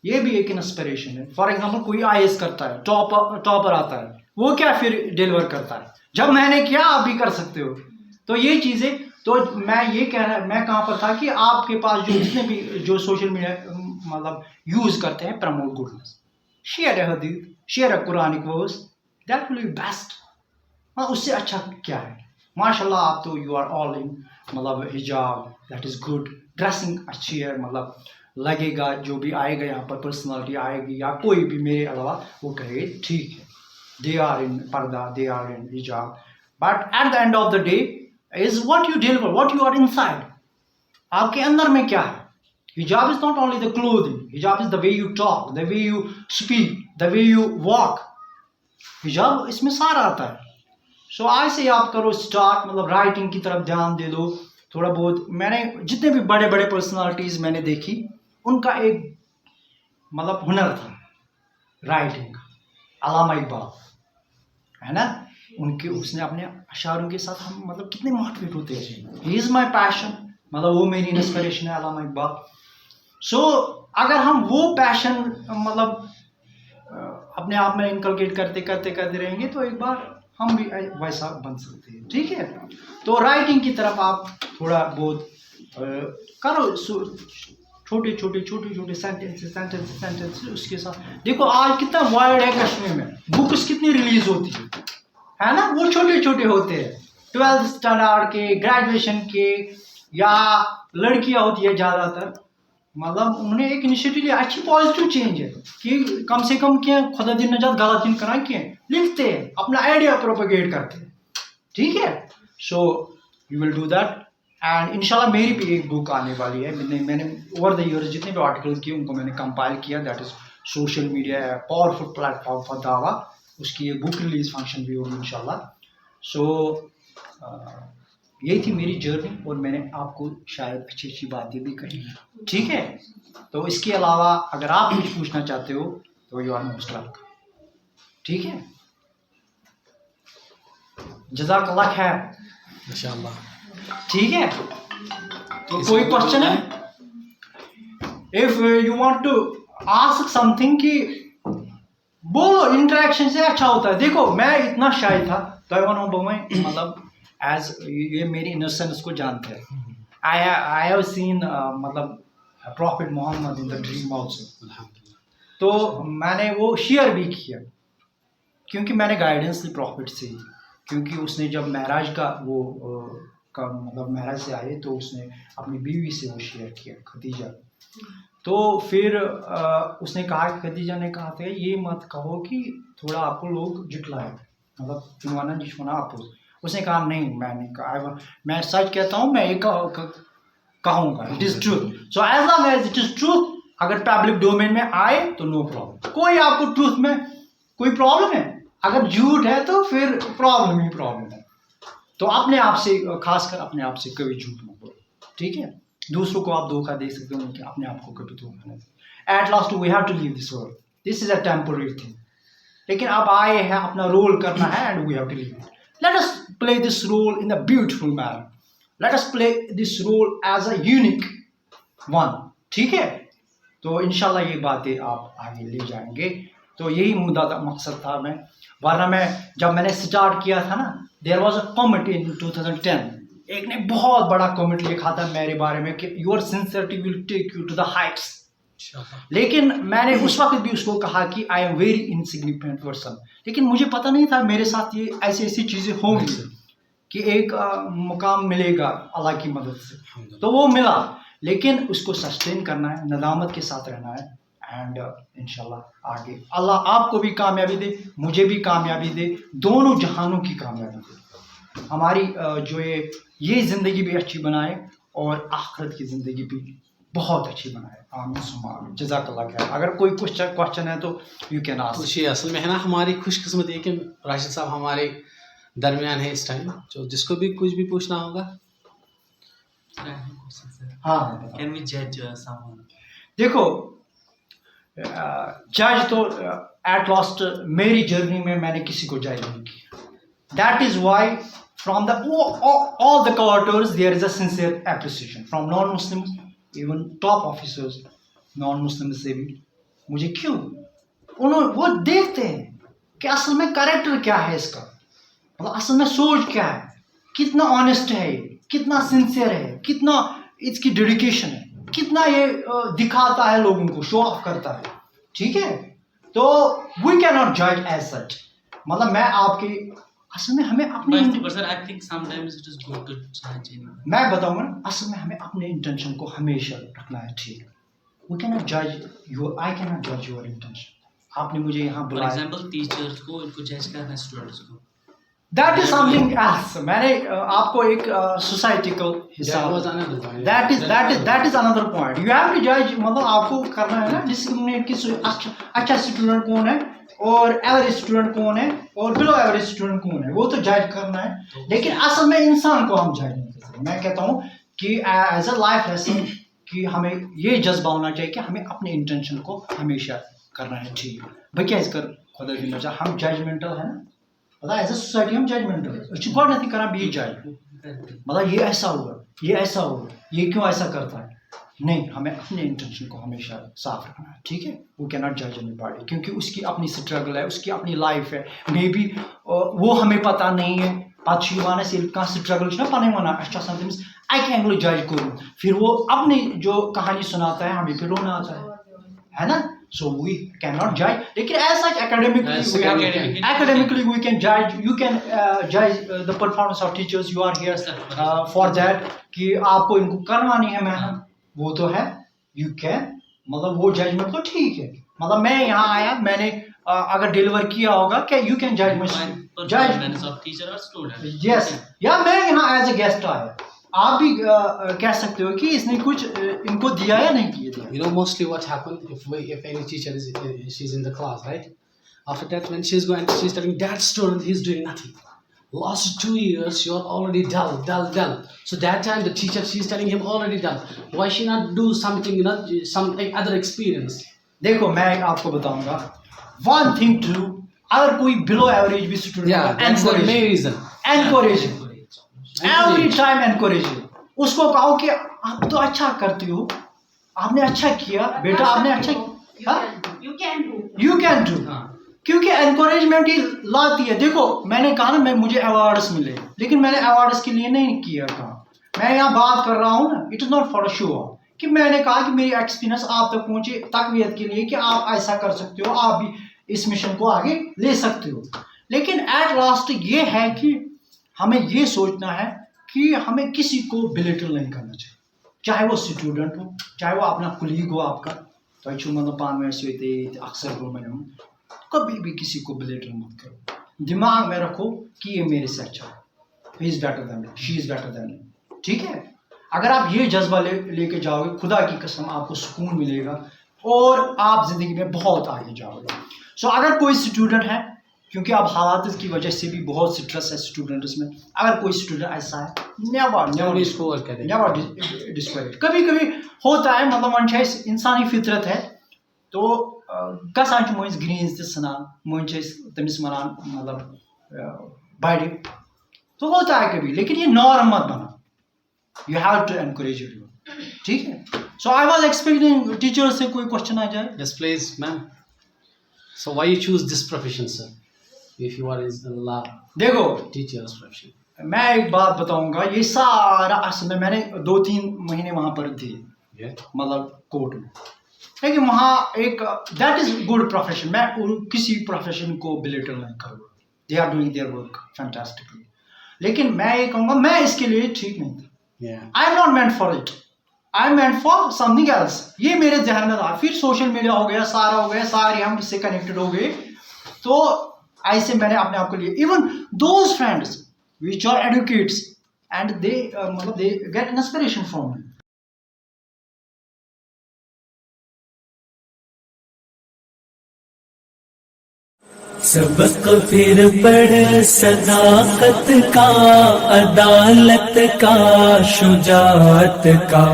ये भी एक इंस्पिरेशन है। फॉर एग्जांपल कोई IAS करता है, टॉपर आता है, वो क्या फिर डिलीवर करता है, जब मैंने किया आप भी कर सकते हो। तो ये चीज़ें, तो मैं ये कह रहा, मैं कहाँ पर था कि आपके पास जो जितने भी जो सोशल मीडिया मतलब यूज़ करते हैं, प्रमोट गुडनेस, शेयर अ हदीस, share a Quranic verse, that will be best. हाँ, उससे अच्छा क्या है, माशाल्लाह आप तो यू आर ऑल इन, मतलब हिजाब, दैट इज़ गुड, ड्रेसिंग अच्छी है, मतलब लगेगा जो भी आएगा यहाँ पर, पर्सनालिटी आएगी या कोई भी मेरे अलावा, वो कहेगा ठीक है, दे आर इन पर्दा, दे आर इन हिजाब। But at the end of the day is what you deliver, what you are inside, आपके अंदर में क्या है। हिजाब is not only the clothing, हिजाब is the way you talk, the way you speak, the way you walk, हिजाब इसमें सारा आता है। सो आज से आप करो स्टार्ट, मतलब राइटिंग की तरफ ध्यान दे दो थोड़ा बहुत। मैंने जितने भी बड़े बड़े पर्सनालिटीज़ मैंने देखी, उनका एक मतलब हुनर था राइटिंग का। अल्लामा इकबाल है ना, उनके उसने अपने अशारों के साथ हम मतलब कितने मोटिवेट होते हैं। ही इज़ माई पैशन, मतलब वो मेरी इंस्पिरेशन है, अल्लामा इकबाल। सो अगर हम वो पैशन मतलब अपने आप में इनकलकेट करते करते करते रहेंगे, तो एक बार हम भी वैसा बन सकते हैं, ठीक है। तो राइटिंग की तरफ आप थोड़ा बहुत करो, छोटे छोटे छोटे छोटे सेंटेंस उसके साथ। देखो आज कितना वाइड है कश्मीर में, बुक्स कितनी रिलीज होती है ना, वो छोटे छोटे होते हैं, 12th स्टैंडर्ड के, ग्रेजुएशन के, या लड़कियां होती है ज़्यादातर, मतलब उन्होंने एक इनिशिएटिव लिया, अच्छी पॉजिटिव चेंज है कि कम से कम क्या खुदा दिन नजात गलत दिन करा क्या लिखते हैं, अपना आइडिया प्रोपेगेट करते हैं, ठीक है। So you will do that, and इंशाल्लाह मेरी भी एक बुक आने वाली है। मैंने ओवर द ईयर्स जितने भी आर्टिकल्स किए उनको मैंने कंपाइल किया, that is social media powerful platform for दावा, उसकी एक बुक रिलीज फंक्शन भी होगी इंशाल्लाह। सो यही थी मेरी जर्नी, और मैंने आपको शायद अच्छी अच्छी बातें भी कही, ठीक है। तो इसके अलावा अगर आप कुछ पूछना चाहते हो तो यू आर मोस्ट वेलकम, ठीक है। जज़ाकल्लाह खैर, इंशाल्लाह, ठीक है। तो कोई क्वेश्चन है, if you want to ask something, कि बोलो, इंटरेक्शन से अच्छा होता है। देखो मैं इतना शाय था, तो मतलब एज ये मेरी इनोसेंस को जानते हैं। आई हैव सीन मतलब prophet Mohammad in the dream also, तो मैंने वो शेयर भी किया, क्योंकि मैंने गाइडेंस ली प्रॉफिट से ही, क्योंकि उसने जब महराज का वो का मतलब महराज से आए, तो उसने अपनी बीवी से वो शेयर किया, खदीजा। तो फिर उसने कहा, खदीजा ने कहा था ये मत कहो कि थोड़ा आपको लोग जुटलाए, मतलब चुनवाना जिसवाना आप, उसने कहा नहीं, मैं नहीं कहा, मैं सच कहता हूँ, मैं ये कहूँगा, it is truth. So as long as it is truth, अगर पब्लिक डोमेन में आए तो नो प्रॉब्लम। कोई आपको ट्रूथ में कोई प्रॉब्लम है? अगर झूठ है तो फिर प्रॉब्लम ही प्रॉब्लम है। तो अपने आप से, खासकर अपने आप से कभी झूठ मत बोलो, ठीक है? दूसरों को आप धोखा दे सकते हो, लेकिन अपने आप को कभी धोखा नहीं दो। At last we have to leave this world, this is a temporary thing. लेकिन अब आए हैं, अपना रोल करना है and we have to leave it. Let us play this role in a beautiful manner, let us play this role as a unique one, ठीक है? तो इंशाल्लाह ये बातें आप आगे ले जाएंगे। तो यही मुद्दा था, मकसद था। वरना जब मैंने स्टार्ट किया था ना, there was a comment in 2010, एक ने बहुत बड़ा कमेंट लिखा था मेरे बारे में कि your sincerity will take you to the heights. लेकिन मैंने उस वक्त भी उसको कहा कि I am very insignificant person, लेकिन मुझे पता नहीं था मेरे साथ ये ऐसी ऐसी चीज़ें होंगी कि एक मुकाम मिलेगा अल्लाह की मदद से। तो वो मिला, लेकिन उसको सस्टेन करना है, नदामत के साथ रहना है, एंड इंशाल्लाह आगे अल्लाह आपको भी कामयाबी दे, मुझे भी कामयाबी दे, दोनों जहानों की कामयाबी दे, हमारी जो ये ज़िंदगी भी अच्छी बनाए और आखिरत की ज़िंदगी भी बहुत अच्छी बनाए। आमीन सुम्मा आमीन। जज़ाकल्लाह खैर। अगर कोई क्वेश्चन है तो यू कैन आस्क। खुशी असल में है ना, हमारी खुशकिस्मती है कि राशिद साहब हमारे दरमियान है इस टाइम, जो जिसको भी कुछ भी पूछना होगा। हाँ, Can we judge someone? देखो, जज तो एट लास्ट मेरी जर्नी में मैंने किसी को जज नहीं किया। That is why from the all the quarters there is a sincere appreciation from non-Muslims, even top officers non-Muslims से भी। मुझे क्यों? वो देखते हैं कि असल में कैरेक्टर क्या है इसका, मतलब असल में सोच क्या है, कितना ऑनेस्ट है, कितना सिंसियर है, कितना इसकी डेडिकेशन है, कितना ये दिखाता है लोगों को, शो ऑफ करता है, ठीक है? तो वी कैन नॉट जज एज सच। मतलब मैं आपके असल में हमें अपने But sir, I think sometimes it is good to judge anyone. मैं बताऊंगा ना, असल में हमें अपने इंटेंशन को हमेशा रखना है ठीक। वी कैन नॉट जज योर, आई कैन नॉट जज योर इंटेंशन। आपने मुझे यहाँ For बुलाया, example, teachers को इनको जज करना है स्टूडेंट्स को। That is something else. मैंने आपको एक सोसाइटी को हिसाब, that is another point. You have to जज, मतलब आपको करना है ना डिस्क्रिमिनेट कि अच्छा स्टूडेंट कौन है और एवरेज स्टूडेंट कौन है और बिलो एवरेज स्टूडेंट कौन है, वो तो जज करना है। लेकिन असल में इंसान को हम जज नहीं कर सकते। मैं कहता हूँ कि एज अ लाइफ लेसन कि हमें ये जज्बा होना चाहिए कि हमें अपने इंटेंशन को हमेशा करना है ठीक। भाई क्या इसका खुदा की मर्जी, हम जजमेंटल है ना, पता है एज अ सोसाइटी हम जजमेंटल गॉड करा बी जज, मतलब ये ऐसा होगा, ये ऐसा होगा, ये क्यों ऐसा करता है। नहीं, हमें अपने इंटेंशन को हमेशा साफ रखना है, ठीक है? वो कैन नॉट जज एनीबॉडी, क्योंकि उसकी अपनी स्ट्रगल है, उसकी अपनी लाइफ है, मे बी वो हमें पता नहीं है। पता वन कह स्ट्रगल पाने वन अच्छा तमिस अक एंगल जज कर, फिर वो अपनी जो कहानी सुनाता है हमें फिर रोना आता है ना। So we cannot judge. लेकिन as such academically we can judge. You can judge the performance of teachers. You are here for that कि आपको इनको करवानी है मेहनत, वो तो है। You can, मतलब वो जजमेंट तो ठीक है। मतलब मैं यहाँ आया, मैंने अगर डिलीवर किया होगा क्या you can judge my performance of teacher or student. Yes, या मैं यहाँ as a guest आया, आप भी कह सकते हो कि इसने कुछ इनको दिया या नहीं किया। You know, mostly what happened if any teacher is she's in the class, right? After that, when she's telling that student he's doing nothing. Last 2 years you're already dull. So that time the teacher she's telling him already dull. Why she not do something, you know, something other experience? देखो मैं आपको बताऊंगा one thing to do, अगर कोई below average भी student that's the main reason. encourage every time encourage, उसको कहो कि आप तो अच्छा करती हो, आपने अच्छा किया बेटा, आपने अच्छा you can do, क्योंकि encouragement ही लाती है। देखो मैंने कहा ना, मुझे अवार्ड्स मिले, लेकिन मैंने अवार्ड्स के लिए नहीं किया काम। मैं यहाँ बात कर रहा हूँ ना, it is not for a show off, कि मैंने कहा कि मेरी एक्सपीरियंस आप तक पहुंचे तकवीत के लिए कि आप ऐसा कर सकते हो, आप भी इस मिशन को आगे ले सकते हो। लेकिन एट लास्ट ये है कि हमें ये सोचना है कि हमें किसी को बिलिटल नहीं करना चाहिए, चाहे वो स्टूडेंट हो, चाहे वो अपना कुलीग हो आपका, तो मतलब पान में अक्सर को मैंने कभी भी किसी को बिलिटल मत करो। दिमाग में रखो कि ये मेरे से अच्छा है, he is better than me, she is better than me. ठीक है, अगर आप ये जज्बा लेके जाओगे, खुदा की कसम आपको सुकून मिलेगा और आप जिंदगी में बहुत आगे जाओगे। सो अगर कोई स्टूडेंट है, क्योंकि अब हालात की वजह से भी बहुत स्ट्रेस है स्टूडेंट्स में, अगर कोई स्टूडेंट ऐसा है, नेवर डिस्करेज। कभी कभी होता है, मतलब मन इंसानी फितरत है, तो गसान मज ग्रीन्स ते सनान, मन तमिस वनान मतलब बड़े, तो होता है कभी, लेकिन ये नॉर्म मत बना। You have to encourage everyone. ठीक है, so I was expecting teacher से कोई क्वेश्चन आ जाए। Yes, please, ma'am. So why you choose this profession, sir? If you are in the law देखो, teacher's profession. मैं एक बात बताऊंगा, ये सारा असल में मैंने 2-3 महीने वहां पर दिए, Yeah. मतलब कोर्ट में, लेकिन वहाँ एक दैट इज गुड प्रोफेशन। मैं किसी प्रोफेशन को बिलिटल नहीं करूँगा, they are doing their work fantastically, लेकिन मैं ये कहूँगा मैं इसके लिए ठीक नहीं था। Yeah. I am not meant for it, I am meant for something else. ये मेरे जहन में था, फिर सोशल मीडिया हो गया, सारा हो गया, सारे हम इससे कनेक्टेड हो गए, तो ऐसे मैंने अपने आप को लिए। Even those friends which are educates and they मतलब they get inspiration from me. सबक फिर पढ़ सदाकत का, अदालत का, शुजात का,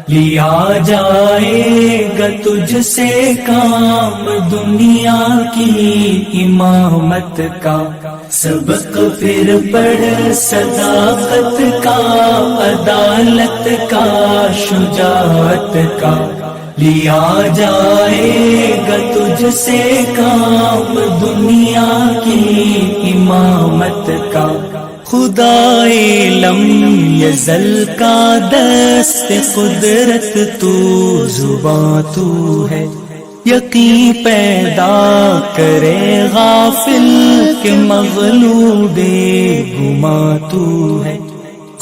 लिया जाएगा तुझसे काम दुनिया की इमामत का। सबक फिर पढ़ सदाकत का, अदालत का, शुजात का, लिया जाएगा तुझसे काम दुनिया की इमामत का। खुदाए लम यज़ल का दस्त कुदरत तू, जुबां तू है, यकीन पैदा करे गाफिल के मग़लूबे गुमा तू है।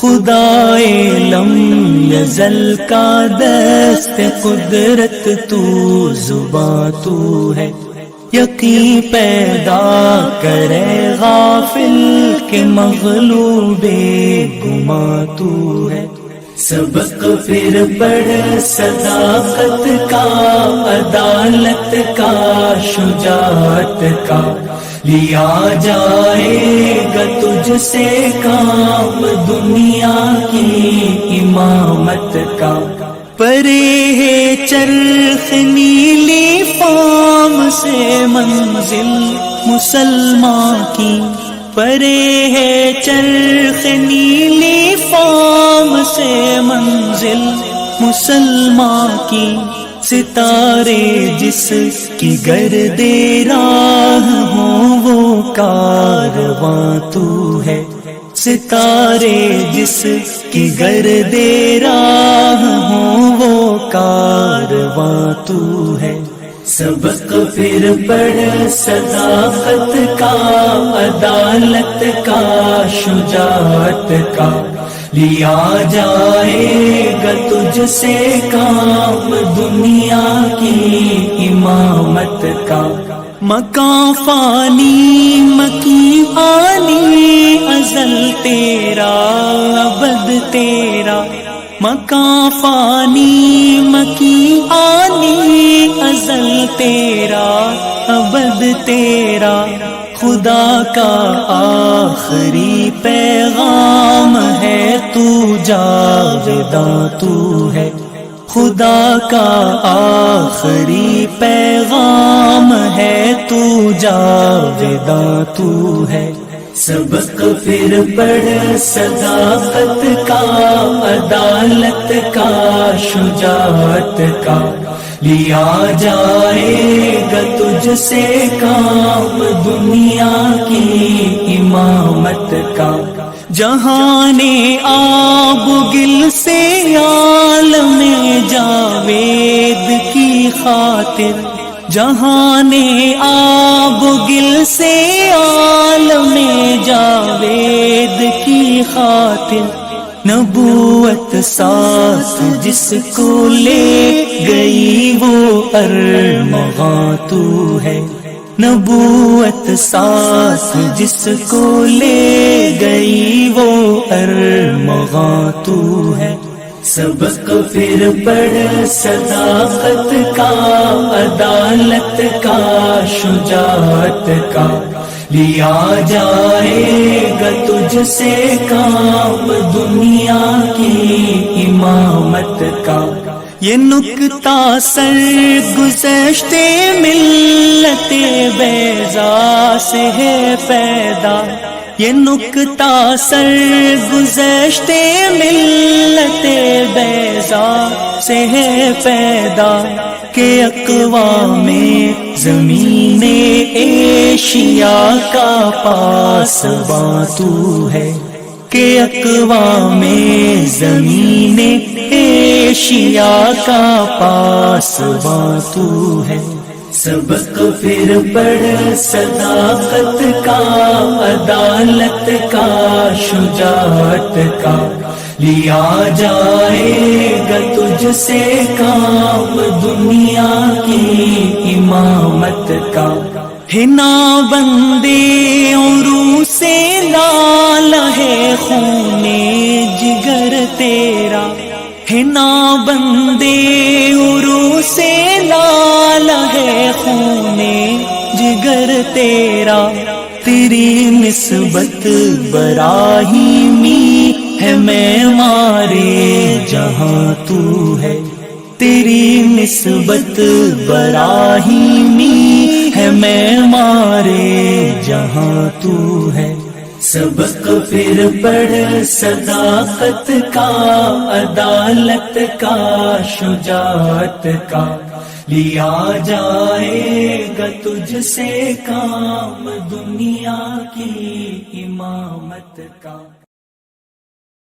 खुदाए लम यज़ल का दस्त कुदरत तू, जुबां तू है, यकीन पैदा करे गाफिल के मग़लूबे गुमा तू है। सबक फिर पढ़ सदाकत का, अदालत का, शुजात का, लिया जाएगा तुझसे काम दुनिया की इमामत का। परे है चरख नीली फाम से मंजिल मुसलमान की, परे है चरख नीली फाम से मंजिल मुसलमान की। सितारे जिसकी गर्दे राह हो वो कारवां तू है, सितारे जिसकी गर्दे राह हो वो कारवां तू है। सबक फिर पढ़ सदाकत का, अदालत का, शुजात का, लिया जाएगा तुझसे काम दुनिया की इमामत का। मकां फानी मकी आनी, अज़ल तेरा अबद तेरा, मकां फानी मकी आनी, अज़ल तेरा अबद तेरा। खुदा का आखिरी पैगाम है तू, जावेदां तू है, खुदा का आखिरी पैगाम है तू, जावेदां तू है। सबक फिर पढ़ सदाकत का, अदालत का, शुजात का, लिया जाएगा तुझसे काम दुनिया की इमामत का। जहाने आब गिल से आलमे जावेद की खातिर, जहाने आब गिल से आलमे जावेद की खातिर। नबूवत साथ जिसको ले गई वो अरमगां तू है, नबूवत साथ जिसको ले गई वो अरमगां तू है। सबक फिर पढ़ सदाकत का, अदालत का, शुजात का, लिया जाएगा तुझसे काम दुनिया की इमामत का। ये नुक्ता सर गुज़श्ते मिल्लते बैज़ा से है पैदा, ये नुक्ता सर गुज़श्ते मिल्लते बैज़ा से है पैदा, के अक़वामे ज़मीने एशिया का पासबां तू है, के अक़वामे ज़मीने एशिया का पासबां तू है। सबक फिर पढ़ सदाकत का, अदालत का, शुजात का, लिया जाएगा तुझसे काम दुनिया की इमामत का। हिना बंदे औरों से लाल है खूने जिगर तेरा, हिना बंदे औरों से लाल है खूने जिगर तेरा, तेरी निस्बत बराहीमी है मैं मारे जहां तू है, तेरी निस्बत बराहीमी है मैं मारे जहां तू है। सबक फिर पढ़ सदाकत का, अदालत का, शुजात का, लिया जाएगा तुझसे काम दुनिया की इमामत का।